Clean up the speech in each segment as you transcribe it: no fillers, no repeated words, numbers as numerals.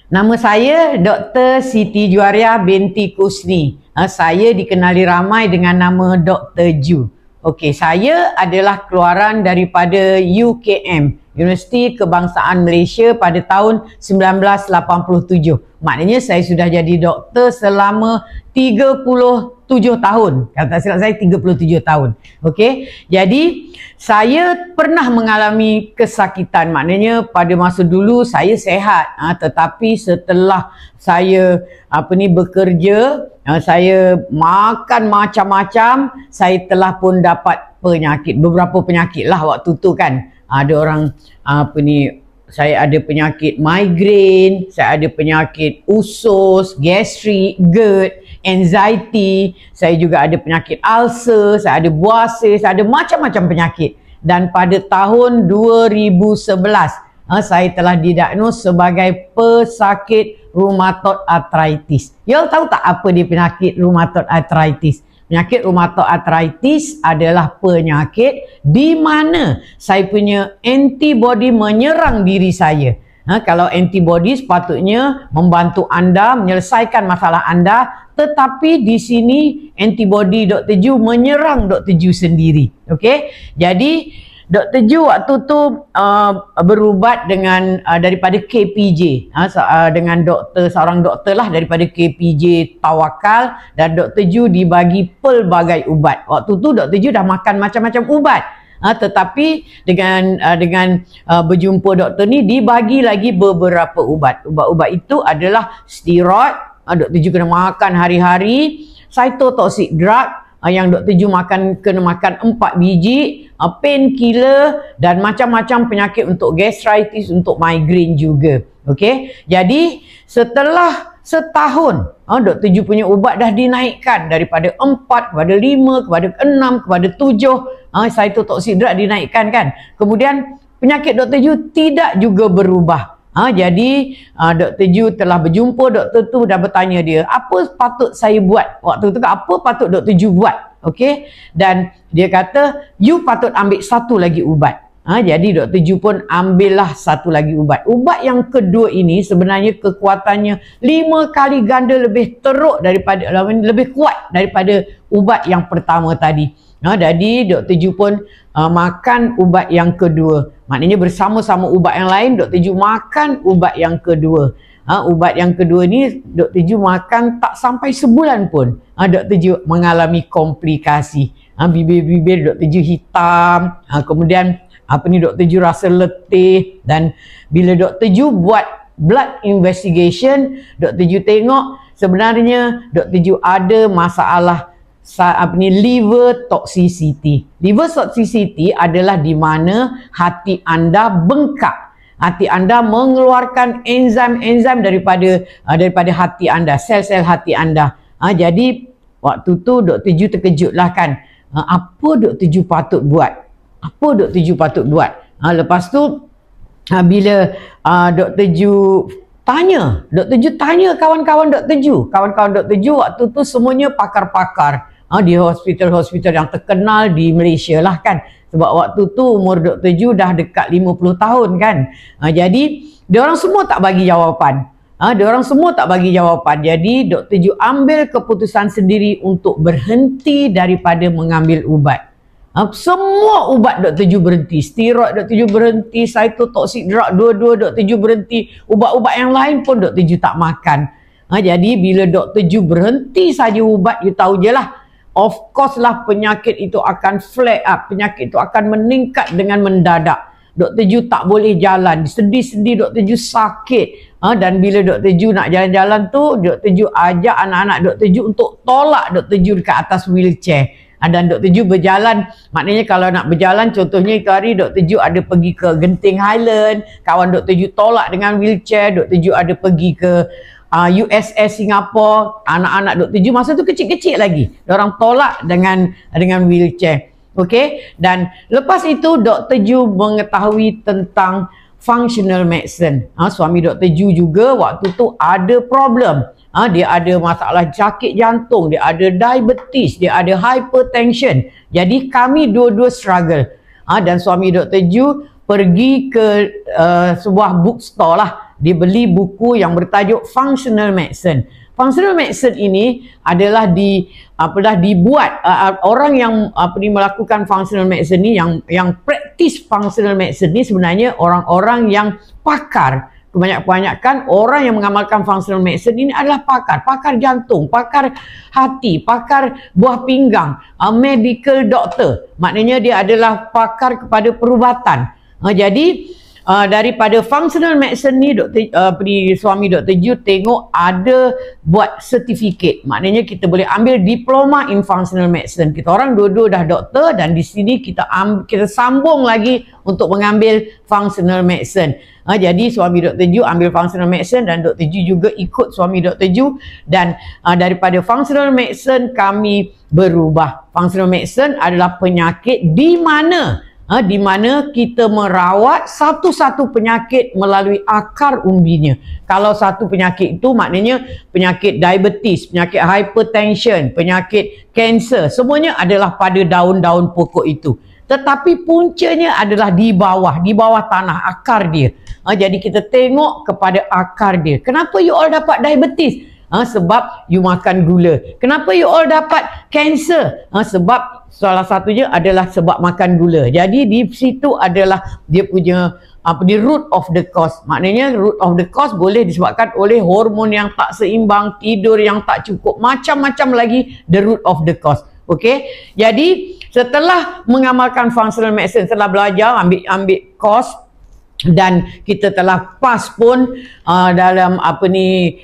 Nama saya Dr. Siti Juwaria binti Kusni. Saya dikenali ramai dengan nama Dr. Ju. Okey, saya adalah keluaran daripada UKM, Universiti Kebangsaan Malaysia pada tahun 1987. Maknanya saya sudah jadi doktor selama 37 tahun. Kalau tak silap saya 37 tahun. Okey. Jadi saya pernah mengalami kesakitan. Maknanya pada masa dulu saya sehat, tetapi setelah saya bekerja, saya makan macam-macam, saya telah pun dapat penyakit, beberapa penyakit lah waktu tu kan. Ada orang saya ada penyakit migrain, saya ada penyakit usus, gastrik, GERD, anxiety, saya juga ada penyakit ulcer, saya ada buasir, saya ada macam-macam penyakit. Dan pada tahun 2011, saya telah didiagnos sebagai pesakit rheumatoid arthritis. You tahu tak apa dia penyakit rheumatoid arthritis? Penyakit rheumatoid arthritis adalah penyakit di mana saya punya antibody menyerang diri saya. Kalau antibody sepatutnya membantu anda menyelesaikan masalah anda, tetapi di sini antibody Dr. Ju menyerang Dr. Ju sendiri. Okey? Jadi Dr. Ju waktu tu berubat dengan daripada KPJ, dengan seorang doktor lah daripada KPJ Tawakal, dan Dr. Ju dibagi pelbagai ubat. Waktu tu Dr. Ju dah makan macam-macam ubat. Tetapi dengan berjumpa doktor ni dibagi lagi beberapa ubat. Ubat-ubat itu adalah steroid, Dr. Ju kena makan hari-hari, cytotoxic drug yang Dr. Ju kena makan 4 biji, painkiller dan macam-macam penyakit untuk gastritis, untuk migraine juga. Okey. Jadi setelah setahun, Dr. Ju punya ubat dah dinaikkan daripada 4 kepada 5 kepada 6 kepada 7. Cytotoxic drug dinaikkan kan. Kemudian penyakit Dr. Ju tidak juga berubah. Jadi Dr. Ju telah berjumpa doktor tu dan bertanya dia, apa patut saya buat? Waktu tu apa patut Dr. Ju buat? Okey. Dan dia kata, you patut ambil satu lagi ubat. Jadi Dr. Ju pun ambillah satu lagi ubat. Ubat yang kedua ini sebenarnya kekuatannya 5 kali ganda lebih teruk daripada, lebih kuat daripada ubat yang pertama tadi. Jadi Dr. Ju pun makan ubat yang kedua. Maknanya bersama-sama ubat yang lain, Dr. Ju makan ubat yang kedua. Ubat yang kedua ni Dr. Ju makan tak sampai sebulan pun, Dr. Ju mengalami komplikasi. Bibir Dr. Ju hitam, kemudian Dr. Ju rasa letih, dan bila Dr. Ju buat blood investigation, Dr. Ju tengok sebenarnya Dr. Ju ada masalah liver toxicity. Liver toxicity adalah di mana hati anda bengkak. Hati anda mengeluarkan enzim-enzim daripada hati anda, sel-sel hati anda. Jadi waktu tu Dr. Ju terkejutlah kan. Apa Dr. Ju patut buat? Apa Dr. Ju patut buat? Lepas tu bila Dr. Ju tanya kawan-kawan Dr. Ju. Kawan-kawan Dr. Ju waktu tu semuanya pakar-pakar di hospital-hospital yang terkenal di Malaysia lah kan. Sebab waktu tu umur Dr. Ju dah dekat 50 tahun kan. Jadi diorang semua tak bagi jawapan. Jadi Dr. Ju ambil keputusan sendiri untuk berhenti daripada mengambil ubat. Semua ubat Dr. Ju berhenti. Steroid Dr. Ju berhenti, cytotoxic drug dua-dua Dr. Ju berhenti. Ubat-ubat yang lain pun Dr. Ju tak makan. Jadi bila Dr. Ju berhenti saja ubat, you tahu je lah, of course lah penyakit itu akan flare up. Penyakit itu akan meningkat dengan mendadak. Dr. Ju tak boleh jalan. Sedih-sedih Dr. Ju sakit. Dan bila Dr. Ju nak jalan-jalan tu, Dr. Ju ajak anak-anak Dr. Ju untuk tolak Dr. Ju dekat atas wheelchair. Dan Dr. Ju berjalan, maknanya kalau nak berjalan, contohnya itu hari Dr. Ju ada pergi ke Genting Highland, kawan Dr. Ju tolak dengan wheelchair. Dr. Ju ada pergi ke USS Singapura, anak-anak Dr. Ju masa tu kecil-kecil lagi, diorang tolak dengan wheelchair. Okey, dan lepas itu Dr. Ju mengetahui tentang functional medicine. Suami Dr. Ju juga waktu tu ada problem. Dia ada masalah sakit jantung, dia ada diabetes, dia ada hypertension. Jadi kami dua-dua struggle. Dan suami Dr. Ju pergi ke sebuah bookstore lah. dia beli buku yang bertajuk Functional Medicine. Functional medicine ini adalah dibuat orang yang melakukan functional medicine ni, yang praktis functional medicine ni sebenarnya orang-orang yang pakar. Kebanyakan orang yang mengamalkan functional medicine ini adalah pakar jantung, pakar hati, pakar buah pinggang, medical doctor. Maknanya dia adalah pakar kepada perubatan. Jadi daripada functional medicine ni, suami Dr. Ju tengok ada buat sertifikat. Maknanya kita boleh ambil diploma in functional medicine. Kita orang dua-dua dah doktor, dan di sini kita sambung lagi untuk mengambil functional medicine. Jadi suami Dr. Ju ambil functional medicine dan Dr. Ju juga ikut suami Dr. Ju, dan daripada functional medicine kami berubah. Functional medicine adalah penyakit di mana kita merawat satu-satu penyakit melalui akar umbinya. Kalau satu penyakit itu maknanya penyakit diabetes, penyakit hypertension, penyakit kanser, semuanya adalah pada daun-daun pokok itu. Tetapi puncanya adalah di bawah tanah, akar dia. Jadi kita tengok kepada akar dia. Kenapa you all dapat diabetes? Sebab you makan gula. Kenapa you all dapat kanser? Sebab salah satunya adalah sebab makan gula. Jadi di situ adalah dia punya root of the cause. Maknanya root of the cause boleh disebabkan oleh hormon yang tak seimbang, tidur yang tak cukup, macam-macam lagi the root of the cause. Okey. Jadi setelah mengamalkan functional medicine, setelah belajar ambil course, dan kita telah pas pun dalam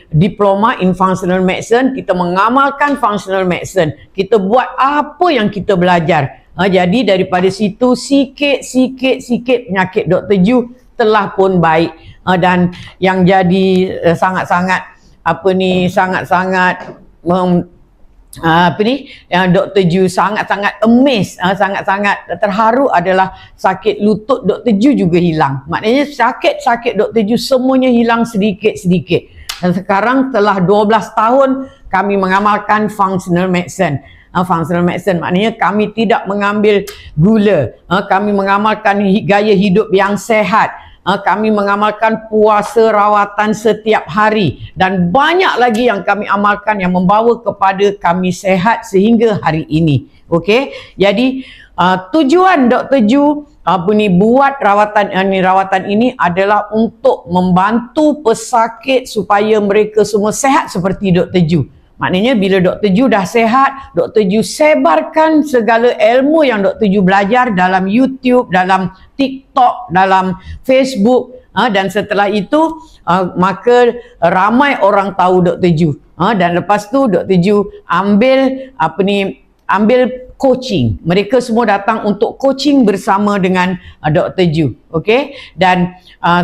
diploma in functional medicine, kita mengamalkan functional medicine, kita buat apa yang kita belajar. Jadi daripada situ sikit-sikit penyakit Dr. Ju telah pun baik, dan yang jadi sangat-sangat yang Dr. Ju sangat-sangat amazed, sangat-sangat terharu adalah sakit lutut Dr. Ju juga hilang. Maknanya sakit-sakit Dr. Ju semuanya hilang sedikit-sedikit. Dan sekarang telah 12 tahun kami mengamalkan functional medicine. Functional medicine maknanya kami tidak mengambil gula, kami mengamalkan gaya hidup yang sehat, kami mengamalkan puasa rawatan setiap hari, dan banyak lagi yang kami amalkan yang membawa kepada kami sehat sehingga hari ini. Okey, jadi tujuan Dr. Ju buat rawatan ini adalah untuk membantu pesakit supaya mereka semua sehat seperti Dr. Ju. Maknanya bila Dr. Ju dah sehat, Dr. Ju sebarkan segala ilmu yang Dr. Ju belajar dalam YouTube, dalam TikTok, dalam Facebook, dan setelah itu maka ramai orang tahu Dr. Ju. Dan lepas tu Dr. Ju ambil coaching. Mereka semua datang untuk coaching bersama dengan Dr. Ju. Okey, dan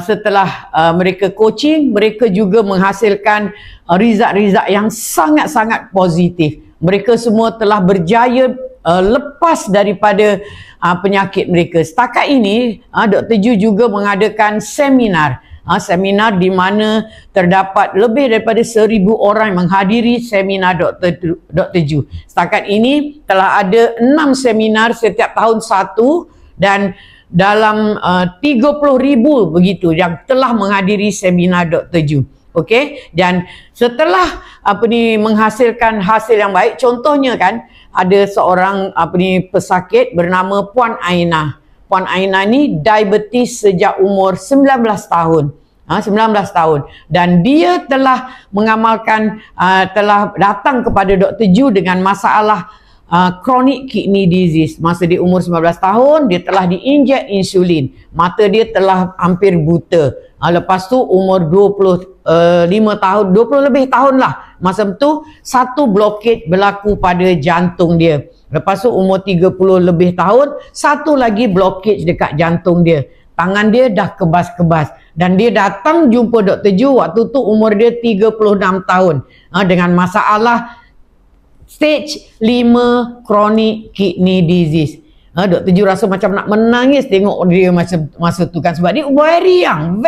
setelah mereka coaching, mereka juga menghasilkan result-result yang sangat-sangat positif. Mereka semua telah berjaya lepas daripada penyakit mereka. Setakat ini Dr. Ju juga mengadakan seminar. Seminar di mana terdapat lebih daripada 1,000 orang menghadiri seminar Dr. Ju. Setakat ini telah ada 6 seminar, setiap tahun satu, dan dalam 30,000 begitu yang telah menghadiri seminar Dr. Ju. Okey, dan setelah menghasilkan hasil yang baik, contohnya kan ada seorang pesakit bernama Puan Aina. Puan Aina ni diabetes sejak umur 19 tahun. 19 tahun, dan dia telah mengamalkan, telah datang kepada Dr. Ju dengan masalah chronic kidney disease. Masa dia umur 19 tahun, dia telah diinjek insulin. Mata dia telah hampir buta. Lepas tu umur 25 tahun, 20 lebih tahun lah. Masa tu satu blockage berlaku pada jantung dia. Lepas tu umur 30 lebih tahun, satu lagi blockage dekat jantung dia. Tangan dia dah kebas-kebas. Dan dia datang jumpa Dr. Ju waktu tu umur dia 36 tahun. Dengan masalah stage 5 chronic kidney disease. Dr. Ju rasa macam nak menangis tengok dia masa tu kan. Sebab dia very young.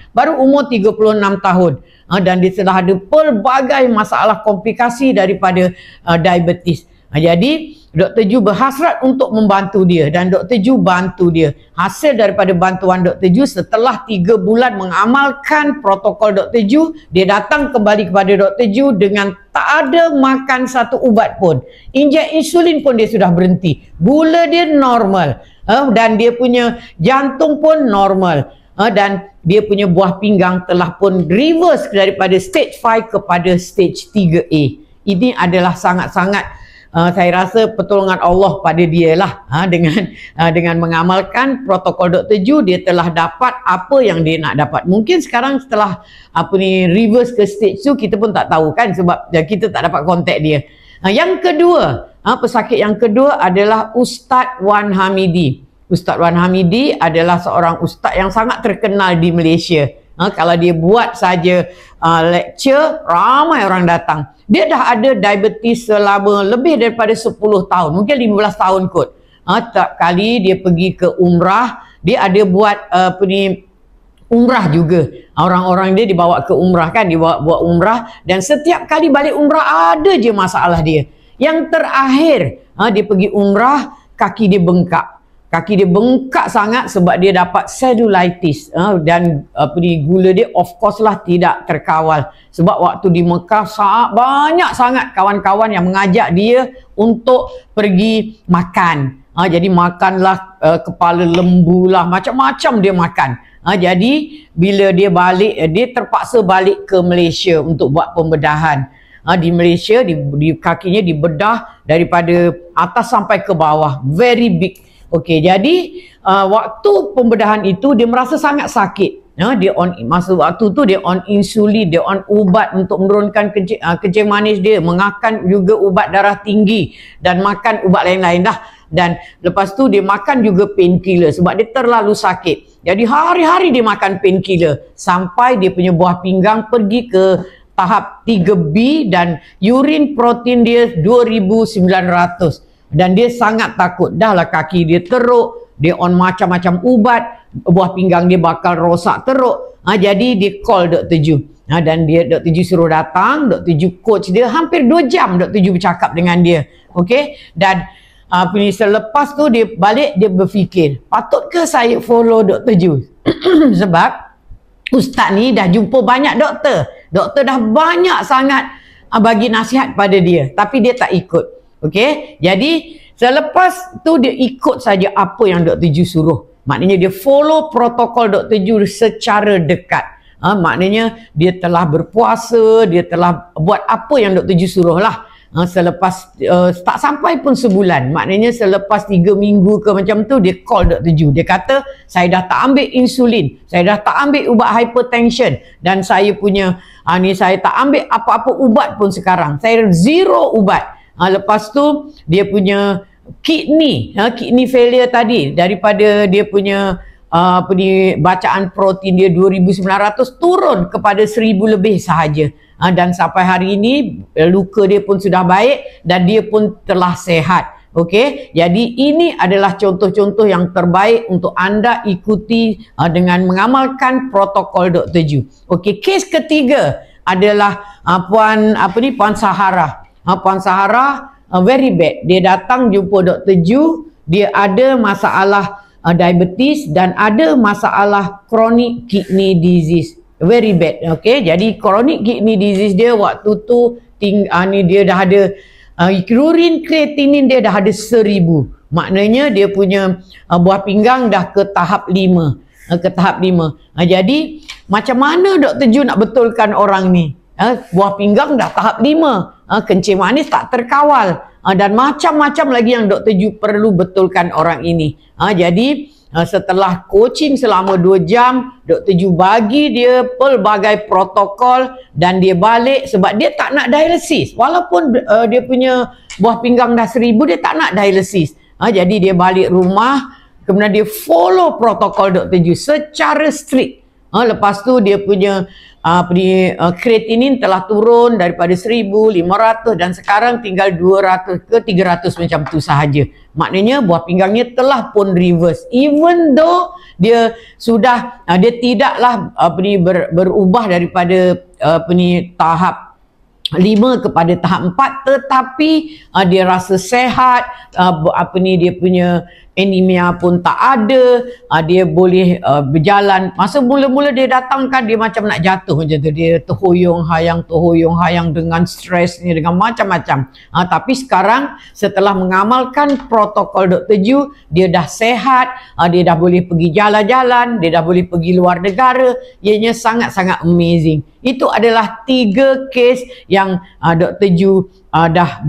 Baru umur 36 tahun. Dan dia telah ada pelbagai masalah komplikasi daripada diabetes. Jadi Dr. Ju berhasrat untuk membantu dia dan Dr. Ju bantu dia. Hasil daripada bantuan Dr. Ju, setelah 3 bulan mengamalkan protokol Dr. Ju, dia datang kembali kepada Dr. Ju dengan tak ada makan satu ubat pun. Injek insulin pun dia sudah berhenti. Gula dia normal. Dan dia punya jantung pun normal. Dan dia punya buah pinggang telah pun reverse daripada stage 5 kepada stage 3A. Ini adalah sangat-sangat saya rasa pertolongan Allah pada dia lah, dengan mengamalkan protokol Dr. Ju, dia telah dapat apa yang dia nak dapat. Mungkin sekarang setelah reverse ke stage tu, kita pun tak tahu kan, sebab kita tak dapat kontak dia. Yang kedua, pesakit yang kedua adalah Ustaz Wan Hamidi. Ustaz Wan Hamidi adalah seorang ustaz yang sangat terkenal di Malaysia. Kalau dia buat saja lecture, ramai orang datang. Dia dah ada diabetes selama lebih daripada 10 tahun. Mungkin 15 tahun kot. Tak kali dia pergi ke umrah, dia ada buat umrah juga. Orang-orang dia dibawa ke umrah kan, buat umrah. Dan setiap kali balik umrah ada je masalah dia. Yang terakhir, dia pergi umrah, kaki dia bengkak. Kaki dia bengkak sangat sebab dia dapat cellulitis, dan gula dia of course lah tidak terkawal. Sebab waktu di Mekah banyak sangat kawan-kawan yang mengajak dia untuk pergi makan. Jadi makanlah kepala lembu lah, macam-macam dia makan. Jadi bila dia balik, dia terpaksa balik ke Malaysia untuk buat pembedahan. Di Malaysia, di kakinya dibedah daripada atas sampai ke bawah. Very big. Okey, jadi waktu pembedahan itu dia merasa sangat sakit. Masa waktu tu dia on insulin, dia on ubat untuk menurunkan kencing manis dia, mengakan juga ubat darah tinggi dan makan ubat lain-lain dah. Dan lepas tu dia makan juga painkiller sebab dia terlalu sakit. Jadi hari-hari dia makan painkiller sampai dia punya buah pinggang pergi ke tahap 3B dan urin protein dia 2,900. Dan dia sangat takut. Dah lah kaki dia teruk, dia on macam-macam ubat, buah pinggang dia bakal rosak teruk. Jadi dia call Dr. Ju. Dan Dr. Ju suruh datang, Dr. Ju coach dia hampir 2 jam Dr. Ju bercakap dengan dia. Okey? Dan selepas tu dia balik, dia berfikir, patutkah saya follow Dr. Ju? Sebab ustaz ni dah jumpa banyak doktor. Doktor dah banyak sangat bagi nasihat pada dia, tapi dia tak ikut. Okey, jadi selepas tu dia ikut saja apa yang Dr. Ju suruh. Maknanya dia follow protokol Dr. Ju secara dekat. Maknanya dia telah berpuasa, dia telah buat apa yang Dr. Ju suruh lah. Selepas tak sampai pun sebulan, maknanya selepas 3 minggu ke macam tu, dia call Dr. Ju. Dia kata, saya dah tak ambil insulin, saya dah tak ambil ubat hypertension, dan saya punya saya tak ambil apa-apa ubat pun sekarang. Saya zero ubat. Lepas tu dia punya kidney failure tadi, daripada dia punya bacaan protein dia 2,900 turun kepada 1,000 lebih sahaja. Dan sampai hari ini luka dia pun sudah baik dan dia pun telah sehat. Okey, jadi ini adalah contoh-contoh yang terbaik untuk anda ikuti dengan mengamalkan protokol Dr. Ju. Okey, kes ketiga adalah Puan Sahara. Puan Sahara very bad. Dia datang jumpa Dr. Ju, dia ada masalah diabetes dan ada masalah chronic kidney disease. Very bad. Okey, jadi chronic kidney disease dia waktu tu dia dah ada urin creatinine dia dah ada 1,000. Maknanya dia punya buah pinggang dah ke tahap 5. Jadi macam mana Dr. Ju nak betulkan orang ni? Buah pinggang dah tahap 5, kencing manis tak terkawal, dan macam-macam lagi yang Dr. Ju perlu betulkan orang ini. Jadi setelah coaching selama 2 jam, Dr. Ju bagi dia pelbagai protokol dan dia balik sebab dia tak nak dialisis. Walaupun dia punya buah pinggang dah 1,000, dia tak nak dialisis. Jadi dia balik rumah, kemudian dia follow protokol Dr. Ju secara strict. Lepas tu dia punya kreatinin telah turun daripada 1,500 dan sekarang tinggal 200 ke 300 macam tu sahaja. Maknanya buah pinggangnya telah pun reverse. Even though dia sudah dia tidaklah berubah daripada tahap 5 kepada tahap 4, tetapi dia rasa sehat, dia punya anemia pun tak ada, dia boleh berjalan. Masa mula-mula dia datang kan, dia macam nak jatuh macam tu, dia terhuyung hayang dengan stres ni, dengan macam-macam. Tapi sekarang setelah mengamalkan protokol Dr. Ju, dia dah sehat, dia dah boleh pergi jalan-jalan, dia dah boleh pergi luar negara. Ianya sangat-sangat amazing. Itu adalah 3 kes yang Dr. Ju dah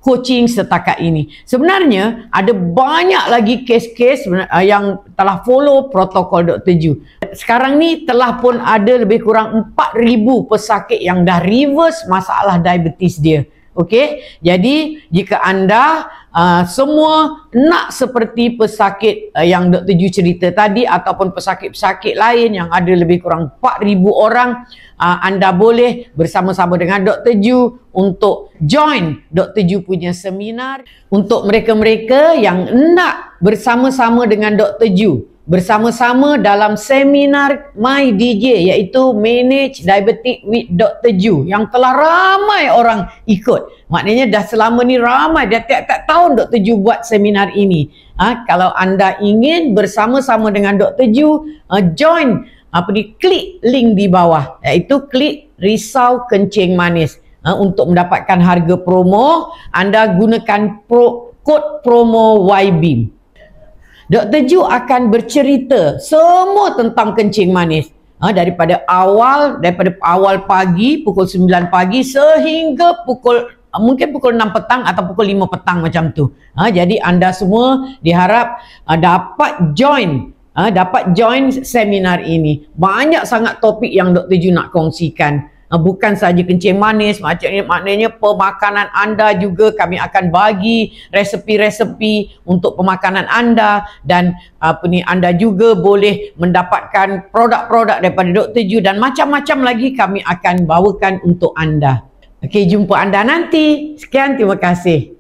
coaching setakat ini. Sebenarnya ada banyak lagi kes-kes yang telah follow protokol Dr. Ju. Sekarang ni telah pun ada lebih kurang 4,000 pesakit yang dah reverse masalah diabetes dia. Okey, jadi jika anda semua nak seperti pesakit yang Dr. Ju cerita tadi, ataupun pesakit-pesakit lain yang ada lebih kurang 4,000 orang, anda boleh bersama-sama dengan Dr. Ju untuk join Dr. Ju punya seminar. Untuk mereka-mereka yang nak bersama-sama dengan Dr. Ju, bersama-sama dalam seminar My DJ, iaitu Manage Diabetic with Dr. Ju, yang telah ramai orang ikut. Maknanya dah selama ni ramai, dah tiap-tiap tahun Dr. Ju buat seminar ini. Kalau anda ingin bersama-sama dengan Dr. Ju, join, klik link di bawah, iaitu klik Risau Kencing Manis. Untuk mendapatkan harga promo, anda gunakan kod promo YBEAM. Dr. Ju akan bercerita semua tentang kencing manis. Daripada awal pagi, pukul 9 pagi sehingga mungkin pukul 6 petang atau pukul 5 petang macam tu. Jadi anda semua diharap dapat join seminar ini. Banyak sangat topik yang Dr. Ju nak kongsikan. Bukan saja kencing manis, maknanya pemakanan anda juga kami akan bagi resepi-resepi untuk pemakanan anda, dan anda juga boleh mendapatkan produk-produk daripada Dr. Ju dan macam-macam lagi kami akan bawakan untuk anda. Okey, jumpa anda nanti. Sekian, terima kasih.